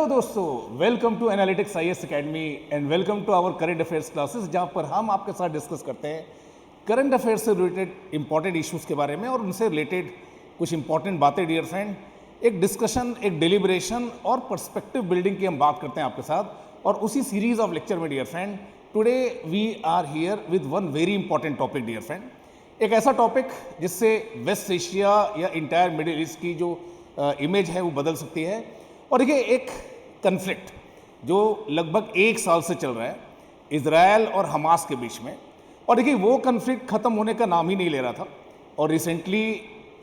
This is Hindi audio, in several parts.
हेलो दोस्तों, welcome to Analytics IAS Academy and welcome to our current affairs classes, जहां पर हम आपके साथ डिस्कस करते हैं करंट अफेयर्स से रिलेटेड इंपॉर्टेंट इश्यूज़ के बारे में और उनसे रिलेटेड कुछ इंपॉर्टेंट बातें। डियर फ्रेंड, एक डिस्कशन, एक डिलिब्रेशन और पर्सपेक्टिव बिल्डिंग की हम बात करते हैं आपके साथ। और उसी सीरीज ऑफ लेक्चर में dear friend, today we are here with one very important topic. Dear friend, एक ऐसा टॉपिक जिससे वेस्ट एशिया या इंटायर मिडिल ईस्ट की जो इमेज है वो बदल सकती है। और देखिए, एक कन्फ्लिक्ट जो लगभग 1 साल से चल रहा है इजराइल और हमास के बीच में, और देखिए वो कन्फ्लिक्ट ख़त्म होने का नाम ही नहीं ले रहा था। और रिसेंटली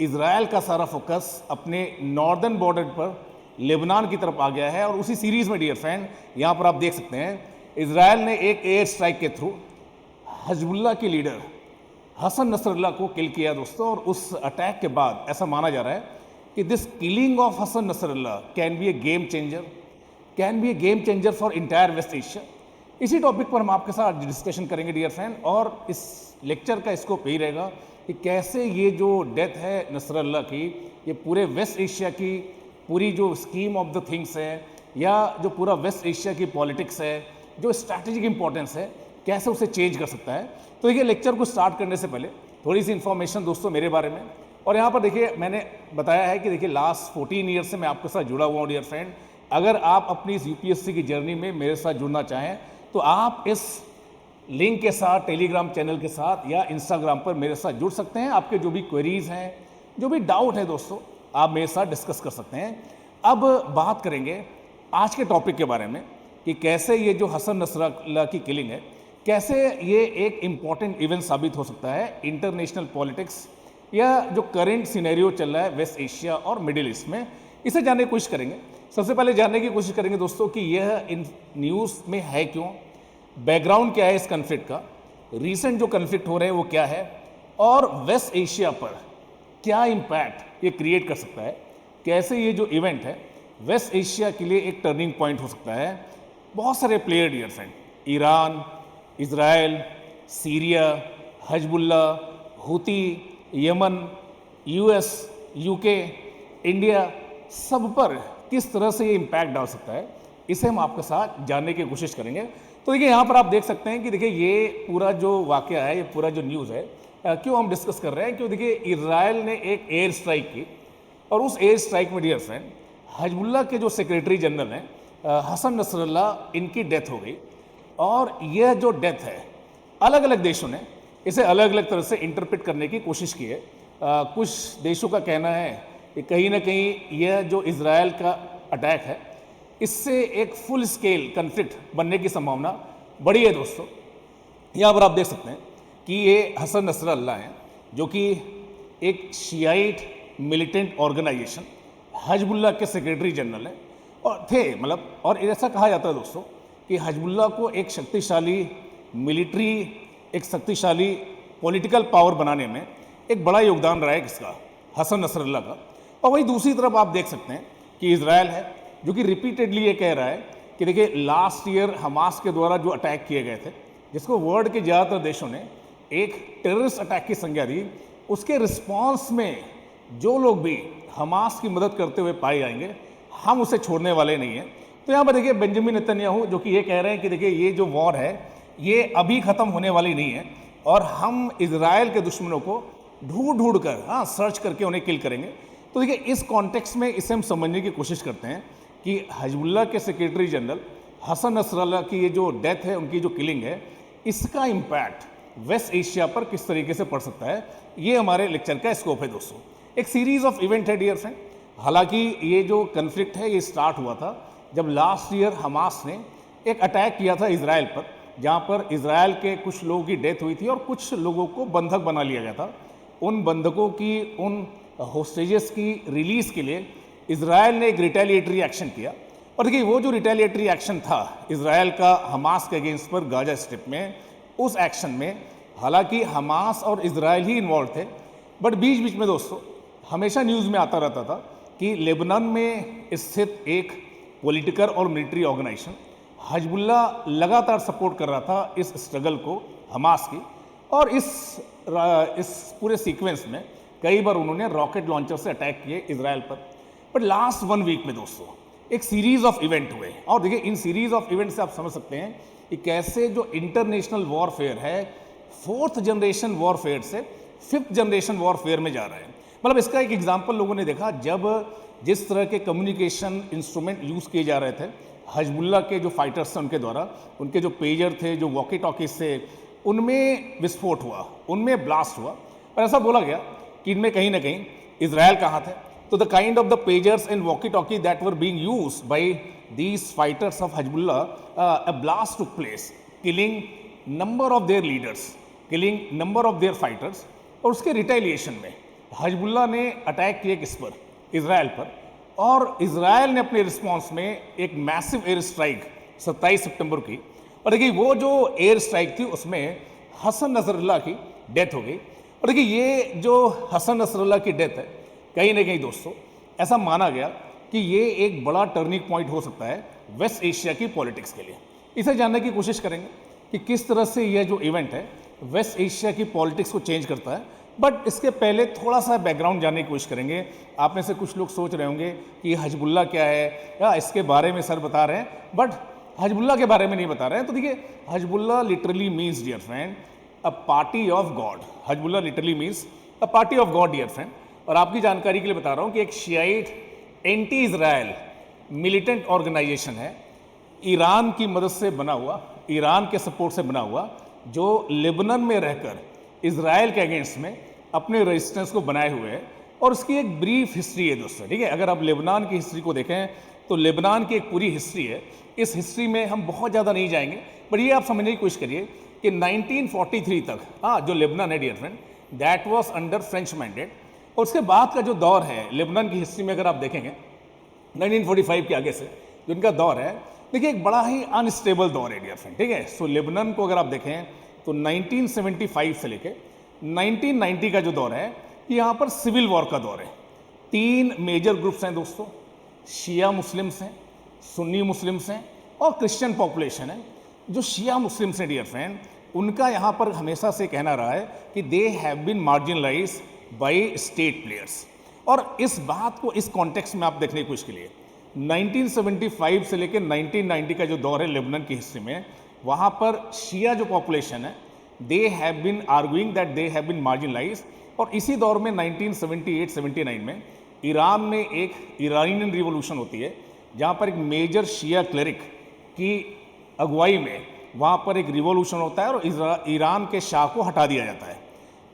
इजराइल का सारा फोकस अपने नॉर्दर्न बॉर्डर पर लेबनान की तरफ आ गया है। और उसी सीरीज़ में डियर फ्रेंड, यहाँ पर आप देख सकते हैं इजराइल ने एक एयर स्ट्राइक के थ्रू हिजबुल्लाह के लीडर हसन नसरल्लाह को किल किया दोस्तों। और उस अटैक के बाद ऐसा माना जा रहा है कि this killing of Hasan Nasrallah can be a game changer for entire West Asia. इसी टॉपिक पर हम आपके साथ डिस्कशन करेंगे डियर फ्रेंड। और इस लेक्चर का स्कोप यही रहेगा कि कैसे ये जो डेथ है नसरल्लाह की, ये पूरे वेस्ट एशिया की पूरी जो स्कीम ऑफ द थिंग्स है, या जो पूरा वेस्ट एशिया की पॉलिटिक्स है, जो स्ट्रैटेजिक इंपॉर्टेंस है, कैसे उसे चेंज कर सकता है। तो देखिए, लेक्चर को स्टार्ट करने से पहले थोड़ी सी इन्फॉर्मेशन दोस्तों मेरे बारे में। और यहाँ पर देखिए, मैंने बताया है कि देखिए लास्ट 14 ईयर से मैं आपके साथ जुड़ा हुआ हूँ डियर फ्रेंड। अगर आप अपनी इस यूपीएससी की जर्नी में मेरे साथ जुड़ना चाहें तो आप इस लिंक के साथ, टेलीग्राम चैनल के साथ या इंस्टाग्राम पर मेरे साथ जुड़ सकते हैं। आपके जो भी क्वेरीज हैं, जो भी डाउट है दोस्तों, आप मेरे साथ डिस्कस कर सकते हैं। अब बात करेंगे आज के टॉपिक के बारे में कि कैसे ये जो हसन नसरल्लाह की किलिंग है, कैसे ये एक इम्पॉर्टेंट इवेंट साबित हो सकता है इंटरनेशनल पॉलिटिक्स या जो करंट सिनेरियो चल रहा है वेस्ट एशिया और मिडिल ईस्ट में। इसे जानने की कोशिश करेंगे। सबसे पहले जानने की कोशिश करेंगे दोस्तों कि यह इन न्यूज़ में है क्यों, बैकग्राउंड क्या है इस कन्फ्लिक्ट का, रीसेंट जो कन्फ्लिक्ट हो रहे हैं वो क्या है, और वेस्ट एशिया पर क्या इम्पैक्ट ये क्रिएट कर सकता है, कैसे ये जो इवेंट है वेस्ट एशिया के लिए एक टर्निंग पॉइंट हो सकता है। बहुत सारे player dear friend, Iran, Israel, Syria, Hezbollah, Houthi, Yemen, US, UK, India, सब पर किस तरह से ये इम्पैक्ट डाल सकता है, इसे हम आपके साथ जानने की कोशिश करेंगे। तो देखिए, यहाँ पर आप देख सकते हैं कि देखिए ये पूरा जो वाक़या है, ये पूरा जो न्यूज़ है, क्यों हम डिस्कस कर रहे हैं, क्यों देखिए इजराइल ने एक एयर स्ट्राइक की और उस एयर स्ट्राइक में डियर फ्रेंड हिजबुल्लाह के जो सेक्रेटरी जनरल हैं हसन नसरल्लाह, इनकी डेथ हो गई। और यह जो डेथ है, अलग अलग देशों ने इसे अलग अलग तरह से इंटरप्रेट करने की कोशिश की है। कुछ देशों का कहना है कि कहीं ना कहीं यह जो इजराइल का अटैक है, इससे एक फुल स्केल कन्फ्लिक्ट बनने की संभावना बड़ी है दोस्तों। यहाँ पर आप देख सकते हैं कि ये हसन नसरल्लाह हैं, जो कि एक शियाइट मिलिटेंट ऑर्गेनाइजेशन हिजबुल्लाह के सेक्रेटरी जनरल हैं और थे, मतलब, और ऐसा कहा जाता है दोस्तों कि हिजबुल्लाह को एक शक्तिशाली मिलिट्री, एक शक्तिशाली पॉलिटिकल पावर बनाने में एक बड़ा योगदान रहा है किसका, हसन नसरल्लाह का। और वहीं दूसरी तरफ आप देख सकते हैं कि इजराइल है, जो कि रिपीटेडली ये कह रहा है कि देखिए लास्ट ईयर हमास के द्वारा जो अटैक किए गए थे, जिसको वर्ल्ड के ज़्यादातर देशों ने एक टेररिस्ट अटैक की संज्ञा दी, उसके रिस्पॉन्स में जो लोग भी हमास की मदद करते हुए पाए जाएंगे, हम उसे छोड़ने वाले नहीं हैं। तो यहाँ पर देखिए बेंजामिन नेतन्याहू, जो कि ये कह रहे हैं कि देखिए ये जो वॉर है ये अभी ख़त्म होने वाली नहीं है और हम इजराइल के दुश्मनों को ढूंढ कर, हाँ, सर्च करके उन्हें किल करेंगे। तो देखिए इस कॉन्टेक्स्ट में इसे हम समझने की कोशिश करते हैं कि हिजबुल्लाह के सेक्रेटरी जनरल हसन नसरल्लाह की ये जो डेथ है, उनकी जो किलिंग है, इसका इम्पैक्ट वेस्ट एशिया पर किस तरीके से पड़ सकता है, ये हमारे लेक्चर का स्कोप है दोस्तों। एक सीरीज ऑफ इवेंट है डियर फ्रेंड। हालांकि ये जो कन्फ्लिक्ट है ये स्टार्ट हुआ था जब लास्ट ईयर हमास ने एक अटैक किया था इजराइल पर, जहाँ पर इजराइल के कुछ लोगों की डेथ हुई थी और कुछ लोगों को बंधक बना लिया गया था। उन बंधकों की, उन होस्टेजेस की रिलीज़ के लिए इजराइल ने एक रिटेलिएटरी एक्शन किया। और देखिए वो जो रिटेलिएटरी एक्शन था इजराइल का हमास के अगेंस्ट पर गाजा स्ट्रिप में, उस एक्शन में हालांकि हमास और इजराइल ही इन्वॉल्व थे, बट बीच बीच में दोस्तों हमेशा न्यूज़ में आता रहता था कि लेबनान में स्थित एक पॉलिटिकल और मिलिट्री ऑर्गेनाइजेशन हिजबुल्लाह लगातार सपोर्ट कर रहा था इस स्ट्रगल को हमास की। और इस पूरे सीक्वेंस में कई बार उन्होंने रॉकेट लॉन्चर से अटैक किए इजराइल पर। बट लास्ट 1 वीक में दोस्तों एक सीरीज ऑफ इवेंट हुए। और देखिए इन सीरीज ऑफ इवेंट से आप समझ सकते हैं कि कैसे जो इंटरनेशनल वॉरफेयर है 4th जनरेशन वॉरफेयर से 5th जनरेशन वॉरफेयर में जा रहा है। मतलब इसका एक एग्जाम्पल लोगों ने देखा जब जिस तरह के कम्युनिकेशन इंस्ट्रूमेंट यूज़ किए जा रहे थे हजबुल्ला के जो फाइटर्स थे उनके द्वारा, उनके जो पेजर थे, जो वॉकी टॉकीज थे, उनमें विस्फोट हुआ, उनमें ब्लास्ट हुआ। और ऐसा बोला गया कि इनमें कहीं ना कहीं इजराइल का हाथ है। तो the kind of the pagers and walkie talkie that were being used by these fighters of हजबुल्ला, a blast took place killing number of their leaders, killing number of their fighters. और उसके रिटेलिएशन में हजबुल्ला ने अटैक किया किस पर? इजराइल पर। और इजराइल ने अपने रिस्पॉन्स में एक मैसिव एयर स्ट्राइक 27 सितंबर की। और देखिए वो जो एयर स्ट्राइक थी उसमें हसन नसरुल्लाह की डेथ हो गई। और देखिए ये जो हसन नसरुल्लाह की डेथ है कहीं ना कहीं दोस्तों ऐसा माना गया कि ये एक बड़ा टर्निंग पॉइंट हो सकता है वेस्ट एशिया की पॉलिटिक्स के लिए। इसे जानने की कोशिश करेंगे कि किस तरह से यह जो इवेंट है वेस्ट एशिया की पॉलिटिक्स को चेंज करता है। बट इसके पहले थोड़ा सा बैकग्राउंड जानने की कोशिश करेंगे। आप में से कुछ लोग सोच रहे होंगे कि हजबुल्ला क्या है या इसके बारे में सर बता रहे हैं, बट हजबुल्ला के बारे में नहीं बता रहे हैं। तो देखिए Hezbollah literally means dear friend a party of God. Hezbollah literally means a party of God dear friend. और आपकी जानकारी के लिए बता रहा हूँ कि एक शियाइट एंटी इजराइल मिलिटेंट ऑर्गेनाइजेशन है, ईरान की मदद से बना हुआ, ईरान के सपोर्ट से बना हुआ, जो लेबनान में रहकर इजराइल के अगेंस्ट में अपने रेजिस्टेंस को बनाए हुए है। और उसकी एक ब्रीफ हिस्ट्री है दोस्तों, ठीक है। अगर आप लेबनान की हिस्ट्री को देखें तो लेबनान की एक पूरी हिस्ट्री है। इस हिस्ट्री में हम बहुत ज़्यादा नहीं जाएंगे, बट ये आप समझने की कोशिश करिए कि 1943 तक जो लेबनान है dear friend that was under French mandate. और उसके बाद का जो दौर है लेबनान की हिस्ट्री में अगर आप देखेंगे 1945 के आगे से जो इनका दौर है, देखिए एक बड़ा ही अनस्टेबल दौर है डियर फ्रेंड, ठीक है। सो लेबनान को अगर आप देखें तो 1975 से लेके 1990 का जो दौर है यहाँ पर सिविल वॉर का दौर है। 3 मेजर ग्रुप्स हैं दोस्तों, शिया मुस्लिम्स हैं, सुन्नी मुस्लिम्स हैं और क्रिश्चियन पॉपुलेशन है। जो शिया मुस्लिम्स हैं डियर फ्रेंड उनका यहाँ पर हमेशा से कहना रहा है कि they have been marginalize by state players. और इस बात को इस कॉन्टेक्स्ट में आप देखने की कोशिश कीजिए 1975 से लेकर 1990 का जो दौर है लेबनान की हिस्ट्री में, वहाँ पर शिया जो पॉपुलेशन है they have been arguing that they have been marginalize. और इसी दौर में 1978-79 में ईरान में एक ईरानियन रिवोल्यूशन होती है जहाँ पर एक मेजर शिया क्लेरिक की अगुवाई में वहाँ पर एक रिवोल्यूशन होता है और ईरान के शाह को हटा दिया जाता है।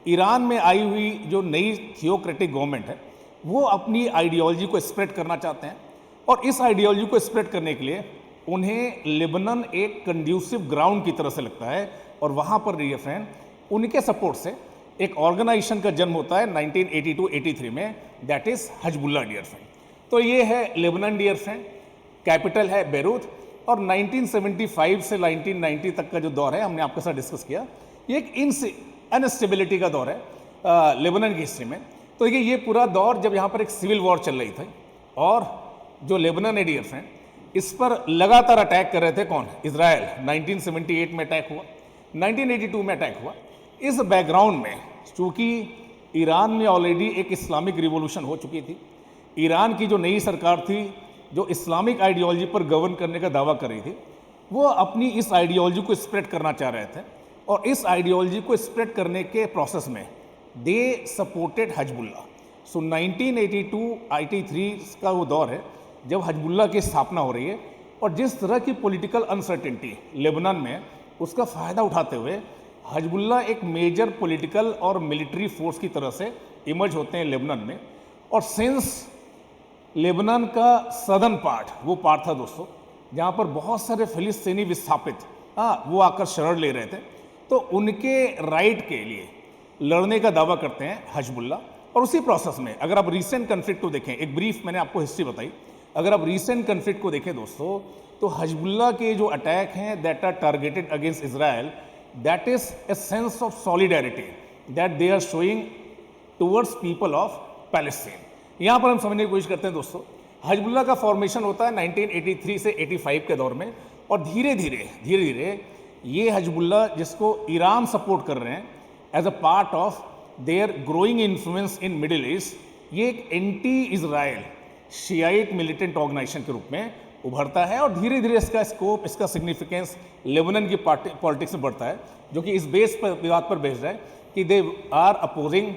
ईरान में आई हुई जो नई थियोक्रेटिक गवर्नमेंट है वो अपनी आइडियोलॉजी को स्प्रेड करना चाहते हैं। और इस आइडियोलॉजी को स्प्रेड करने के लिए उन्हें लेबनान एक कंड्यूसिव ग्राउंड की तरह से लगता है। और वहाँ पर डियर फ्रेंड उनके सपोर्ट से एक ऑर्गेनाइजेशन का जन्म होता है 1982-83 में, that is Hezbollah dear friend. तो ये है लेबनान डियर फ्रेंड, कैपिटल है बेरूत। और 1975 से 1990 तक का जो दौर है हमने आपके साथ डिस्कस किया, ये एक अनस्टेबिलिटी का दौर है लेबनान की हिस्ट्री में। तो देखिए ये पूरा दौर जब यहाँ पर एक सिविल वॉर चल रही थी और जो लेबनान है डियर फ्रेंड इस पर लगातार अटैक कर रहे थे कौन? इजराइल। 1978 में अटैक हुआ, 1982 में अटैक हुआ। इस बैकग्राउंड में चूंकि ईरान में ऑलरेडी एक इस्लामिक रिवॉल्यूशन हो चुकी थी, ईरान की जो नई सरकार थी जो इस्लामिक आइडियोलॉजी पर गवर्न करने का दावा कर रही थी, वो अपनी इस आइडियोलॉजी को स्प्रेड करना चाह रहे थे। और इस आइडियोलॉजी को स्प्रेड करने के प्रोसेस में दे सपोर्टेड हजबुल्ला। सो 1982-83 का वो दौर है जब हजबुल्ला की स्थापना हो रही है। और जिस तरह की पॉलिटिकल अनसर्टेनिटी लेबनान में उसका फ़ायदा उठाते हुए हजबुल्ला एक मेजर पॉलिटिकल और मिलिट्री फोर्स की तरह से इमर्ज होते हैं लेबनान में। और सिंस लेबनान का सदर्न पार्ट वो पार्ट था दोस्तों जहाँ पर बहुत सारे फिलिस्तीनी विस्थापित वो आकर शरण ले रहे थे, तो उनके राइट के लिए लड़ने का दावा करते हैं हजबुल्ला। और उसी प्रोसेस में अगर आप रीसेंट कन्फ्लिक्ट को देखें, एक ब्रीफ मैंने आपको हिस्ट्री बताई, अगर आप रीसेंट कन्फ्लिक्ट को देखें दोस्तों तो हजबुल्ला के जो अटैक हैं that are targeted against Israel, that is a sense of solidarity that they are showing towards people of Palestine. यहाँ पर हम समझने की कोशिश करते हैं दोस्तों, हजबुल्ला का फॉर्मेशन होता है 1983 से 85 के दौर में। और धीरे धीरे ये हजबुल्ला जिसको ईरान सपोर्ट कर रहे हैं as a part of their growing influence in Middle East, ये एक anti Israel Shiite militant organization के रूप में उभरता है और धीरे धीरे इसका स्कोप, इसका सिग्निफिकेंस लेबनान की पॉलिटिक्स में बढ़ता है, जो कि इस बेस पर विवाद पर बेस्ड है कि they are opposing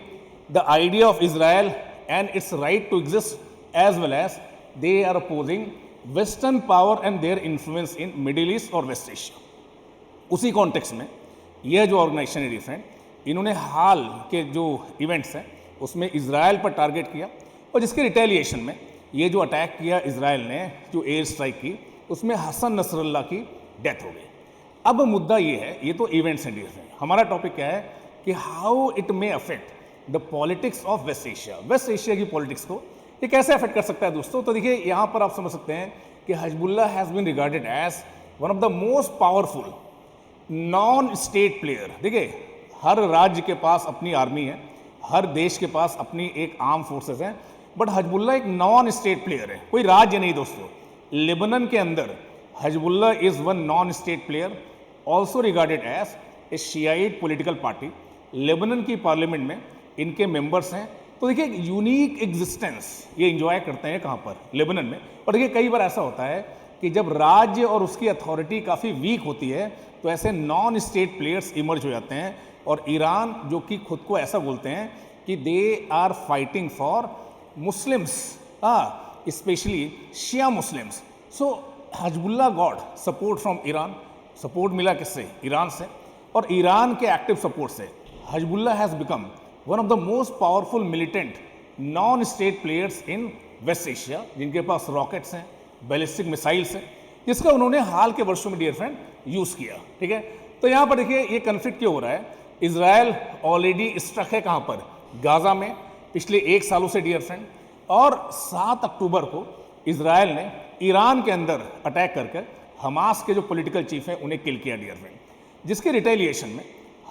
the idea of Israel and its right to exist as well as they are opposing western power and their influence in Middle East और वेस्ट एशिया। उसी कॉन्टेक्स्ट में यह जो ऑर्गेनाइजेशन है डिफरेंट, इन्होंने हाल के जो इवेंट्स हैं उसमें इजराइल पर टारगेट किया और जिसके रिटेलिएशन में ये जो अटैक किया इजराइल ने, जो एयर स्ट्राइक की, उसमें हसन नसरल्ला की डेथ हो गई। अब मुद्दा ये है, ये तो इवेंट्स हैं डिफरेंट, हमारा टॉपिक क्या है कि how it may affect the politics of West Asia. West Asia की पॉलिटिक्स को ये कैसे अफेक्ट कर सकता है दोस्तों? तो देखिए यहाँ पर आप समझ सकते हैं कि Hezbollah has been regarded as one of the most powerful non state player. देखिए हर राज्य के पास अपनी आर्मी है, हर देश के पास अपनी एक आर्म फोर्सेस हैं, बट हिजबुल्लाह एक नॉन स्टेट प्लेयर है, कोई राज्य नहीं दोस्तों। लेबनान के अंदर Hezbollah is one non state player, also regarded as a Shiite political party. Lebanon की पार्लियामेंट में इनके मेंबर्स हैं। तो देखिए एक यूनिक एग्जिस्टेंस ये इंजॉय करते हैं कहाँ पर, लेबनान में। और देखिए कई बार ऐसा होता है कि जब राज्य और उसकी अथॉरिटी काफ़ी वीक होती है तो ऐसे नॉन स्टेट प्लेयर्स इमर्ज हो जाते हैं। और ईरान जो कि खुद को ऐसा बोलते हैं कि they are fighting for Muslims, specially Shia Muslims. So Hezbollah got support from Iran, support मिला किससे? ईरान से। और ईरान के एक्टिव सपोर्ट से Hezbollah has become one of the most powerful militant non state players in West Asia, जिनके पास रॉकेट्स हैं, बैलिस्टिक मिसाइल्स हैं, जिसका उन्होंने हाल के वर्षों में डियर फ्रेंड यूज़ किया। ठीक है, तो यहाँ पर देखिए ये कन्फ्लिक्ट क्यों हो रहा है? इजराइल ऑलरेडी स्ट्रक है कहाँ पर? गाजा में पिछले 1 सालों से डियर फ्रेंड। और 7 अक्टूबर को इजराइल ने ईरान के अंदर अटैक करके हमास के जो पॉलिटिकल चीफ हैं उन्हें किल किया डियर फ्रेंड, जिसके रिटेलिएशन में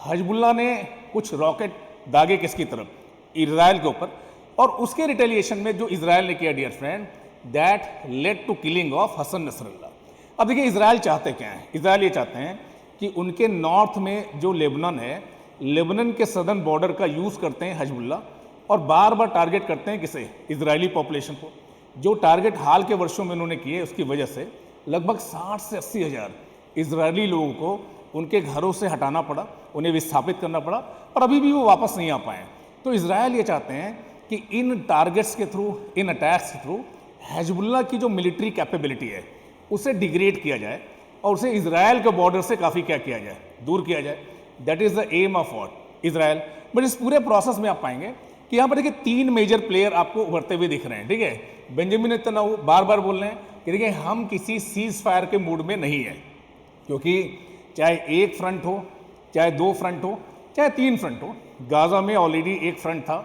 हिजबुल्लाह ने कुछ रॉकेट दागे किसकी तरफ? इजराइल के ऊपर। और उसके रिटेलिएशन में जो इजराइल ने किया dear friend, that led to killing of Hasan Nasrallah. अब देखिए इजराइल चाहते क्या हैं? इजराइल ये चाहते हैं कि उनके नॉर्थ में जो लेबनान है, लेबनान के सदर्न बॉर्डर का यूज़ करते हैं हिजबुल्लाह और बार बार टारगेट करते हैं किसे? इजरायली पॉपुलेशन को। जो टारगेट हाल के वर्षों में उन्होंने किए उसकी वजह से लगभग 60 से 80 हज़ार इजरायली लोगों को उनके घरों से हटाना पड़ा, उन्हें विस्थापित करना पड़ा और अभी भी वो वापस नहीं आ पाए। तो इजराइल ये चाहते हैं कि इन टारगेट्स के थ्रू, इन अटैक्स के थ्रू हिजबुल्लाह की जो मिलिट्री कैपेबिलिटी है उसे डिग्रेड किया जाए और उसे इजराइल के बॉर्डर से काफ़ी क्या किया जाए? दूर किया जाए। That is the aim of what Israel. But इस पूरे प्रोसेस में आप पाएंगे कि यहाँ पर देखिए 3 मेजर प्लेयर आपको उभरते हुए दिख रहे हैं। ठीक है, बेंजामिन नेतन्याहू बार बार बोल रहे हैं कि देखिए हम किसी सीज फायर के मूड में नहीं है, क्योंकि चाहे एक फ्रंट हो, चाहे 2 फ्रंट हो, चाहे 3 फ्रंट हो, गाजा में ऑलरेडी एक फ्रंट था,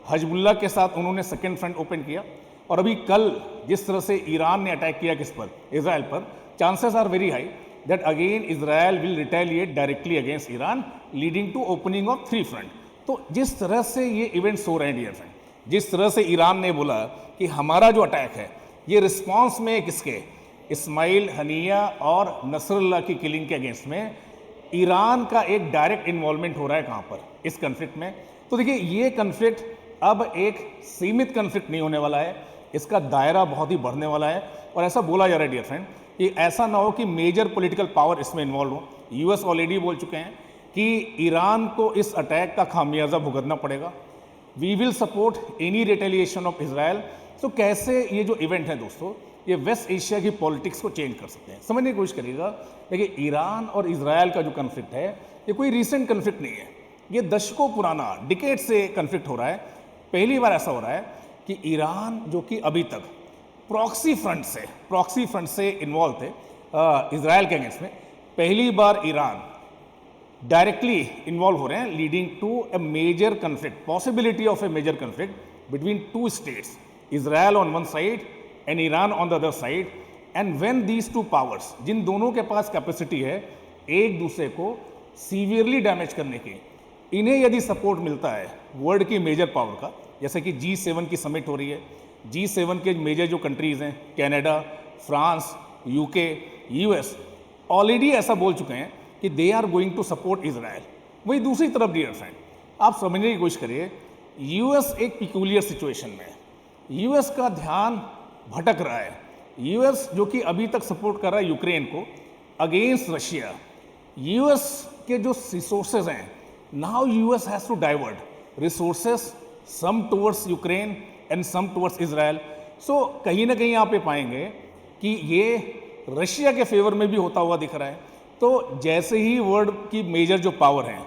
हिजबुल्लाह के साथ उन्होंने सेकेंड फ्रंट ओपन किया और अभी कल जिस तरह से ईरान ने अटैक किया किस पर? इजराइल पर, chances are very high that again Israel will retaliate directly against Iran, leading to opening of 3 front. तो जिस तरह से ये इवेंट्स हो रहे हैं डियर फ्रेंड, जिस तरह से ईरान ने बोला कि हमारा जो अटैक है ये रिस्पॉन्स में किसके? इस्माइल हनिया और नसरल्ला की किलिंग के अगेंस्ट में ईरान का एक डायरेक्ट इन्वॉल्वमेंट हो रहा है कहाँ पर? इस कन्फ्लिक्ट में। तो देखिए ये कन्फ्लिक्ट अब एक सीमित कन्फ्लिक्ट नहीं होने वाला है, इसका दायरा बहुत ही बढ़ने वाला है। और ऐसा बोला जा रहा है डियर फ्रेंड कि ऐसा ना हो कि मेजर पॉलिटिकल पावर इसमें इन्वॉल्व हो। यूएस ऑलरेडी बोल चुके हैं कि ईरान को इस अटैक का खामियाजा भुगतना पड़ेगा। We will support any retaliation of Israel. तो कैसे ये जो इवेंट है दोस्तों, ये वेस्ट एशिया की पॉलिटिक्स को चेंज कर सकते हैं? समझने की कोशिश करिएगा। देखिए ईरान और इजराइल का जो कन्फ्लिक्ट है ये कोई रिसेंट कन्फ्लिक्ट नहीं है, ये दशकों पुराना, डिकेड से कन्फ्लिक्ट हो रहा है। पहली बार ऐसा हो रहा है कि ईरान जो कि अभी तक प्रॉक्सी फ्रंट से इन्वॉल्व थे इजराइल के अगेंस्ट में, पहली बार ईरान डायरेक्टली इन्वॉल्व हो रहे हैं, leading to a major conflict, possibility of a major conflict between 2 states, Israel on one side and Iran on the other side. And when these 2 powers, जिन दोनों के पास कैपेसिटी है एक दूसरे को सीवियरली डैमेज करने की, इन्हें यदि सपोर्ट मिलता है वर्ल्ड की मेजर पावर का, जैसे कि G7 की समिट हो रही है, G7 के मेजर जो कंट्रीज़ हैं, Canada, France, UK, US, already ऐसा बोल चुके हैं कि they are going to support Israel. वही दूसरी तरफ डियर फ्रेंड आप समझने की कोशिश करिए, यूएस एक पिक्यूलियर सिचुएशन में है। यूएस का ध्यान भटक रहा है। यूएस जो कि अभी तक सपोर्ट कर रहा है यूक्रेन को अगेंस्ट रशिया। यूएस के जो रिसोर्सेज हैं, now US has to divert resources some towards Ukraine and some towards Israel. So कहीं ना कहीं आप ये पाएंगे कि ये रशिया के फेवर में भी होता हुआ दिख रहा है। तो जैसे ही वर्ल्ड की मेजर जो पावर हैं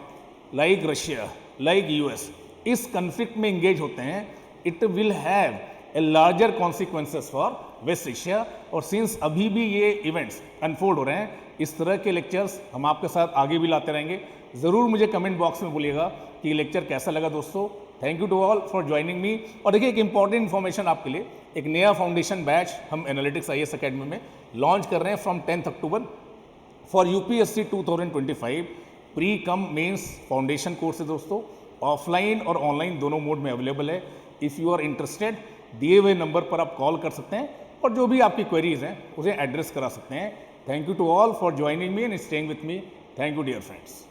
लाइक रशिया, लाइक यूएस इस कन्फ्लिक्ट में इंगेज होते हैं, it will have a larger consequences for West Asia. और सिंस अभी भी ये इवेंट्स अनफोल्ड हो रहे हैं, इस तरह के लेक्चर्स हम आपके साथ आगे भी लाते रहेंगे। ज़रूर मुझे कमेंट बॉक्स में बोलिएगा कि ये लेक्चर कैसा लगा दोस्तों। Thank you to all for joining me. और देखिए एक इंपॉर्टेंट इन्फॉर्मेशन आपके लिए, एक नया फाउंडेशन बैच हम एनालिटिक्स आईएएस एकेडमी में लॉन्च कर रहे हैं from 10 October for UPSC 2025 pre cum mains foundation course है दोस्तों। ऑफलाइन और ऑनलाइन दोनों मोड में अवेलेबल है। इफ़ यू आर इंटरेस्टेड, दिए हुए नंबर पर आप कॉल कर सकते हैं और जो भी आपकी क्वेरीज हैं उसे एड्रेस करा सकते हैं। Thank you to all for joining me and staying with me. Thank you dear friends.